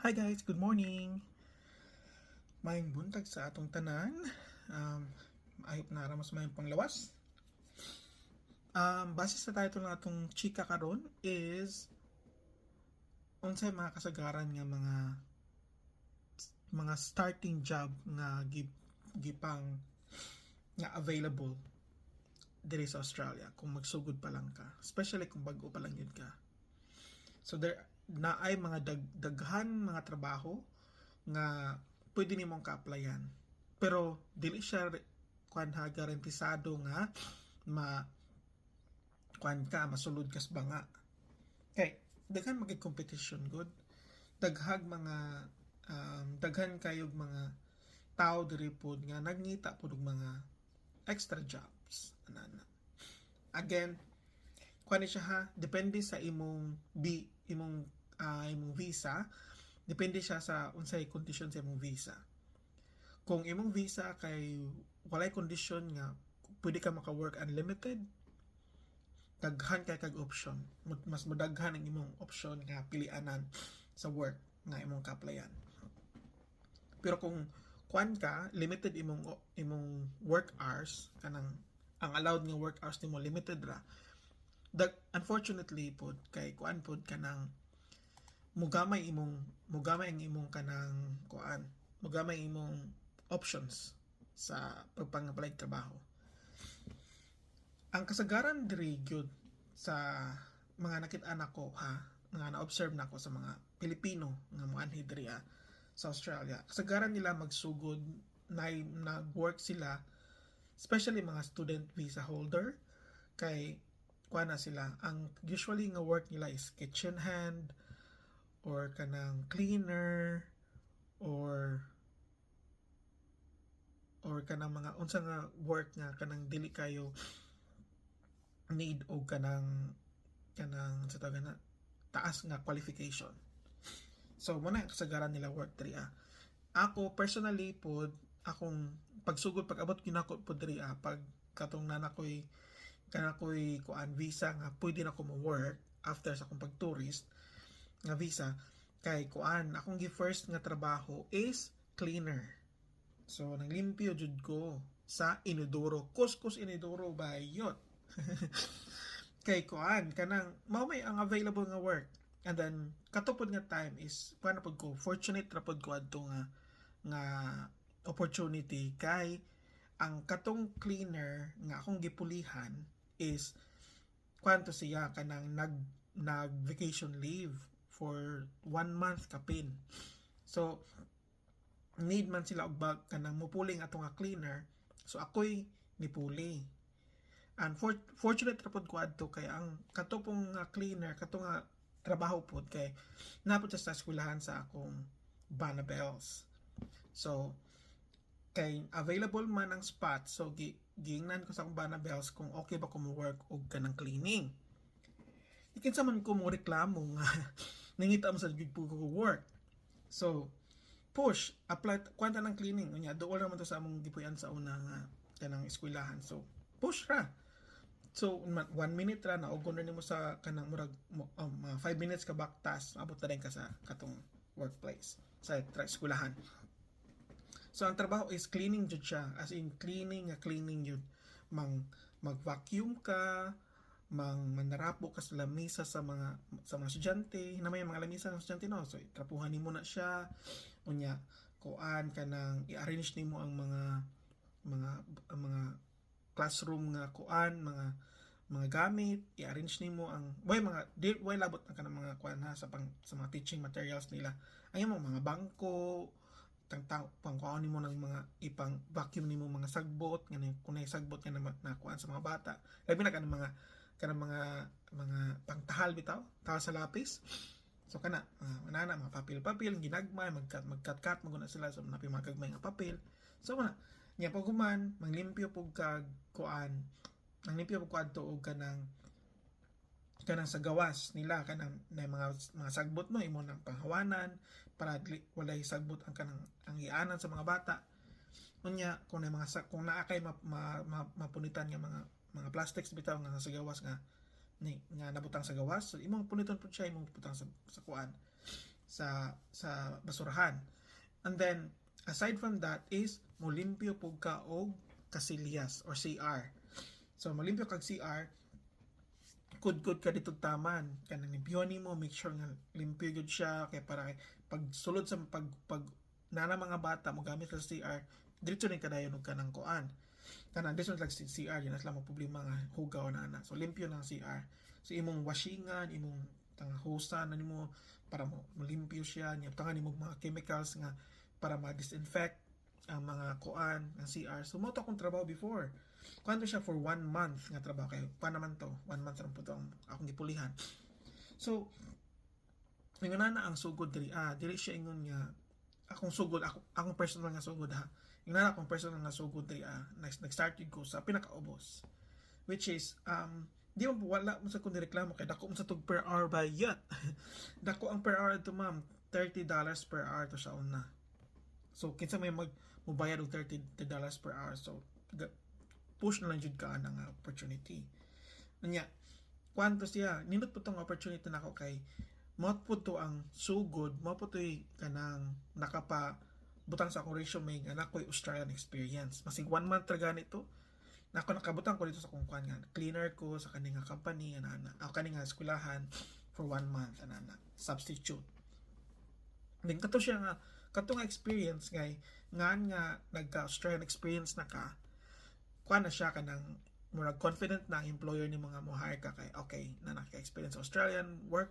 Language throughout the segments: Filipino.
Hi guys, good morning. Maayong buntag sa atong tanan. Ayop na ramas mayong panglawas. Base sa title ng atong chika karon is unsay mga kasagaran nga mga starting job nga gipang nga available diri sa Australia kung magsugod pa lang ka, especially kung bago pa lang yun ka. So there na ay mga daghan mga trabaho nga pwede nimong ka-applyan. Pero dili siya kuan ha garantisado nga ma kuan ka masulod kas banga. Kay daghan magig competition good. Daghan kayog mga tao diri pod nga nagngita pod og mga extra jobs anana. Again, kuan siya ha, depende sa imong visa, depende siya sa unsay kondisyon sa imong visa. Kung imong visa kay walay kondisyon nga pwede ka maka-work unlimited, daghan kay kag option. Mas madaghan ang imong option nga pilianan sa work nga imong ka-applyan. Pero kung kuan ka, limited imong work hours, kanang ang allowed nga work hours nimo limited ra. Unfortunately pod kay kuan pod kanang mugamay ang imong kanang kuan, mugamay imong options sa pagpang-apply trabaho. Ang kasagaran diri gyud sa mga nakit-an ko ha, nga na-observe nako sa mga Pilipino nga moanhi diri sa Australia. Kasagaran nila magsugod na nag-work sila, especially mga student visa holder, kay kuan na sila. Ang usually nga work nila is kitchen hand or kanang cleaner or kanang mga unsa nga work nga kanang dili kayo need og kanang sa tawag na taas nga qualification. So mo na kasagaran nila work diri Ako personally pod akong pagsugod pag-abot ginako pod diri pag katong nanakoy kanakoy kuan visa nga pwede na ko mo work after sa akong pag-tourist nga visa kay kuan akong first nga trabaho is cleaner. So naglimpyo jud ko sa inodoro, kuskus inodoro bayot. Kay kuan kanang mao may ang available nga work. And then katupod nga time is paano pod ko fortunate ra pod ko adto nga opportunity kay ang katong cleaner nga akong gipulihan is kwanto siya kanang nag vacation leave for 1 month kapin. So need man sila og bag kanang mupuling ato nga cleaner, so ako'y nipuli. And fortunate ra pod ko adto kay ang katupong nga cleaner kato nga trabaho pod kay napod sa eskwelahan sa akong Banabels. So kay available man ang spot, so giingnan ko sa akong Banabels kung okay ba ko mo work og kanang cleaning. Ikin sa man ko mo reklamo nga nangita mo sa gig ko work. So push apply kwanta ng cleaning unya dool naman to sa among gipuyan sa una nga kanang eskwelahan. So push ra. So 1 minute ra na og nimo sa kanang murag 5 minutes ka baktas abot na rin ka sa katong workplace sa eskwelahan. So ang trabaho is cleaning jud siya, as in cleaning yun. Mag-vacuum ka, manarapo ka sa lamisa sa mga estudyante, na may mga lamisa ng estudyante no. So trapuhan nimo na siya. Unya kuan kanang i-arrange nimo ang mga classroom nga kuan, mga gamit, i-arrange nimo ang way labot na kanang mga kuan ha sa mga teaching materials nila. Ang mga bangko, pangkuan nimo ng mga ipang vacuum nimo mga sagbot nga kunay sagbot nga na kuan sa mga bata. Labi na kanang mga pangtahal bitaw, tahal sa lapis. So kana mga papel ginagmay magkat-kat maguna sila sa napi mga gagmay nga papel. So mana nya paguman manglimpyo pug kag kuan. Nanglimpyo pug adto og kanang sa gawas nila kanang na mga sagbot no imo nang panghawanan para walay sagbot ang kanang ang ianan sa mga bata. Unya kung naa kay mapunitan nga mga plastics bitaw nga sa gawas nga nabutang sa gawas, so imong puniton pud siya imong putang sa kuan sa basurahan. And then aside from that is molimpyo pug ka og kasilyas or CR. So molimpyo kag CR, good ka dito taman kanang limpyon nimo, make sure nga limpyo gyud siya kay para pag sulod sa pag nana mga bata mo gamit sa CR, diretso ni kadayon og kanang kuan. Kanang diretso lang si CR, yun lang mo problema nga hugaw na ana. So limpyo ng CR. So imong washingan, imong tanga hosa na nimo para mo limpyo siya, nya tanga nimo mga chemicals nga para ma-disinfect ang mga kuan ng CR. So mo to akong trabaho before. Kuan siya for 1 month nga trabaho kay pa naman to 1 month ra po to akong gipulihan. So ingon na ang sugod diri siya ingon nga akong sugod akong personal nga sugod ha. Ingon na akong personal nga sugod diri nag-start ko sa pinakaubos, which is di mo wala mo sa kundi reklamo kay dako mo sa tug per hour bayad. Dako ang per hour to ma'am, $30 per hour to sa una. So kinsa may magbayad og $30 per hour, so push na lang jud ka ang opportunity. Nya kwanto siya nindot po tong opportunity nako kay mo po to ang sugod, mo po to kanang nakapa butang sa akong resume nga nakoy Australian experience. Masig 1 month ra ganito. Nako nakabutang ko dito sa kung nga cleaner ko sa kaninga company ana kaninga eskwelahan for 1 month ana substitute. Then kato siya nga kato nga experience nga nagka Australian experience na ka kuan na siya kanang murag confident na ang employer ni mga mo-hire ka kay okay na naka-experience sa Australian work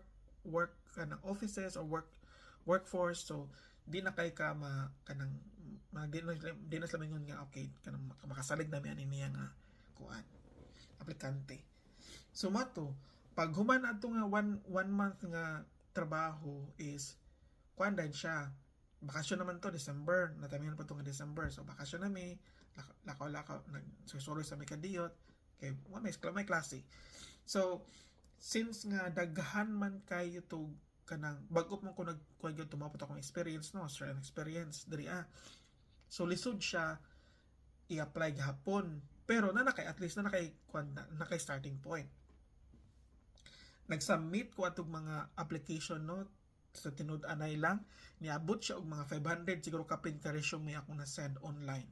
kanang offices or workforce, so di na kay ka kanang di na sila mingon nga okay kanang makasalig na mi ani niya nga kuan aplikante. So mato pag human ato nga 1 month nga trabaho is kuan din siya bakasyon naman to December, natamihan pa to nga December, so bakasyon na mi lakaw nagsusuro sa may kadiyot kay may klase. So since nga daghan man kayo to kanang bago man ko nagkuha gyud tumapot akong experience no Australian experience diri so lisod siya i-apply gahapon pero at least na nakay starting point. Nag-submit ko atong mga application no sa tinud-anay lang niabot siya og mga 500 siguro ka print ka resume akong na-send online.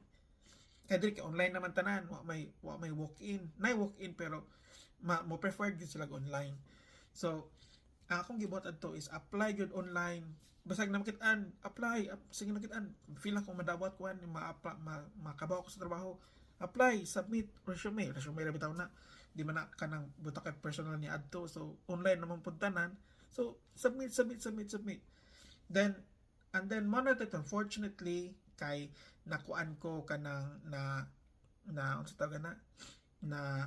Kaya diri online naman tanan, wa may walk-in. Nay walk-in pero mo preferred gyud sila online. So akong gibuhat adto is apply gyud online. Basag na makit-an, apply, sige nakit-an. Feel ako madawat ko makabaw ko sa trabaho. Apply, submit resume ra bitaw na. Di man na kanang buta kay personal ni adto. So online naman puntanan. So submit. Then unfortunately kay nakuan ko kanang na unsa tawag na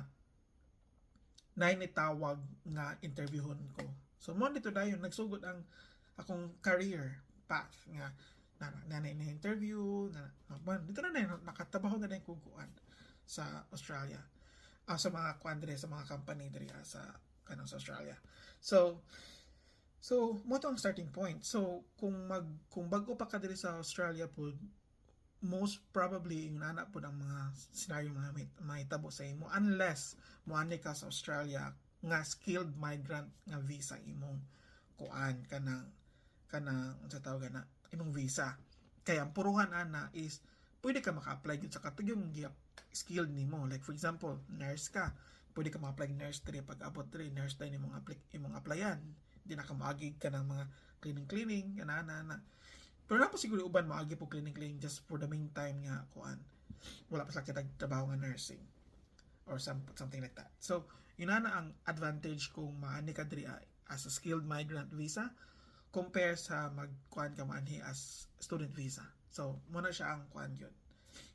nitawag nga interviewon ko. So mo dito dayon nagsugod ang akong career path nga na interview dito na nakatabaho na ko kuan sa Australia. Sa mga kuan dire sa mga company dire sa kanang sa Australia. So mo to ang starting point. So kung bago pa ka dire sa Australia po, most probably yung nana po ng mga scenario mga mahitabo sa imo unless muani ka sa Australia nga skilled migrant nga visa imong kuan kanang sa tawag na imong visa. Kaya ang puruhan ana is pwede ka maka-apply gid sa katuyong skilled nimo. Like for example, nurse ka, pwede ka ma-apply nurse dire pag abot dire nurse din imong applyan. Di na ka maagi ka ng mga cleaning ana. Pero na pa siguro uban maagi po cleaning just for the meantime nga kuan. Wala pa sa kita trabaho nga nursing or something like that. So, yun na ang advantage kung maani ka diri as a skilled migrant visa compare sa magkuan ka maani as student visa. So, muna siya ang kuan yun.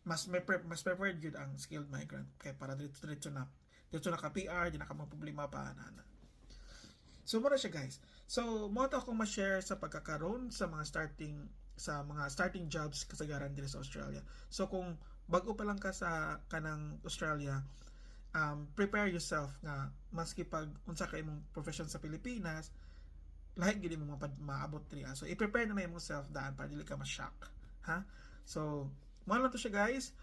Mas preferred yun ang skilled migrant kay para diretso na ka PR, di na ka problema pa ana. So, muna siya guys. So, mo to akong ma-share sa pagkakaroon sa mga starting jobs kasagaran diri sa Australia. So kung bago pa lang ka sa kanang Australia, prepare yourself nga maski pag unsa ka imong profession sa Pilipinas, lahi gid mo maabot diri. So i-prepare na imong self daan para dili ka ma-shock, ha? So mo lang to siya guys.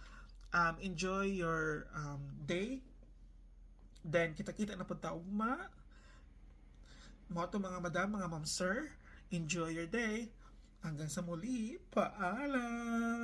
Enjoy your day. Then kita-kita na punta ugma. Mo to mga madam, mga ma'am, sir. Enjoy your day. Hanggang sa muli. Paalam!